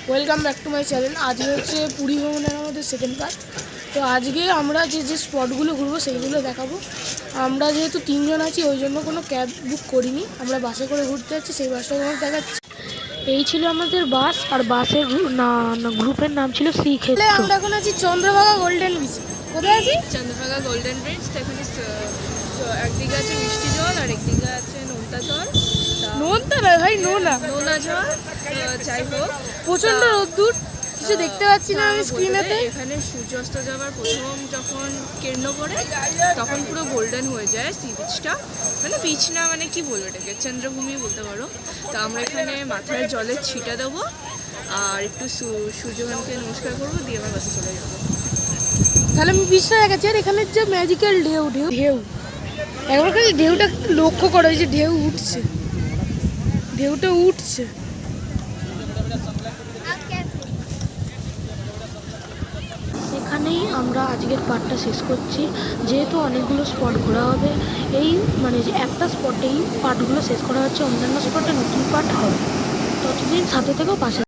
Welcome back to my channel. আজকে হচ্ছে পুরী ভ্রমণের আমাদের সেকেন্ড পার্ট। তো আজকে আমরা যে যে স্পটগুলো ঘুরবো সেইগুলো দেখাবো। আমরা যেহেতু 3 জন আছি ওই জন্য কোনো ক্যাব বুক করিনি, আমরা বাসে করে ঘুরতে যাচ্ছি, সেই বাসটা তোমার দেখাচ্ছি। এই ছিল আমাদের বাস, আর বাসের গ্রুপের নাম ছিল শ্রীক্ষেত্র। আমরা এখন আছি চন্দ্রভাগা গোল্ডেন বিচ। কোথায় আছি? Chandrabhaga golden bridge. তো এখানে একদিকে আছে মিষ্টি জল আর একদিকে আছে নোনতা জল। নোনতা নয় ভাই, নোনা নোনা জল। যাই হোক, প্রচণ্ড রোদ্দুর, কিছু দেখতে পাচ্ছি না আমি স্ক্রিনেতে। এখানে সূর্যাস্ত যাওয়ার প্রথম যখন কিরণ পড়ে তখন পুরো গোল্ডেন হয়ে যায় সি বিচটা। মানে বিচ না, মানে কি বলবো এটাকে, চন্দ্রভূমি বলতে পারো। তো আমরা এখানে মাথায় জলের ছিটা দেবো আর একটু সূর্যগ্রহণকে নমস্কার করবো, দিয়ে আমার বাসে চলে যাবো। তাহলে আমি বিচটা দেখাচ্ছি। আর এখানে যে ম্যাজিক্যাল ঢেউ ঢেউ ঢেউ এখন খালি ঢেউটা লক্ষ্য করো, এই যে ঢেউ উঠছে, ঢেউটা উঠছে। এখানেই আমরা আজকের পার্টটা শেষ করছি, যেহেতু অনেকগুলো স্পট ঘোরা হবে। এই মানে যে একটা স্পটেই পার্টগুলো শেষ করা হচ্ছে, অন্যান্য স্পটে নতুন পার্ট হবে। ততদিন সাথে থেকেও পাশে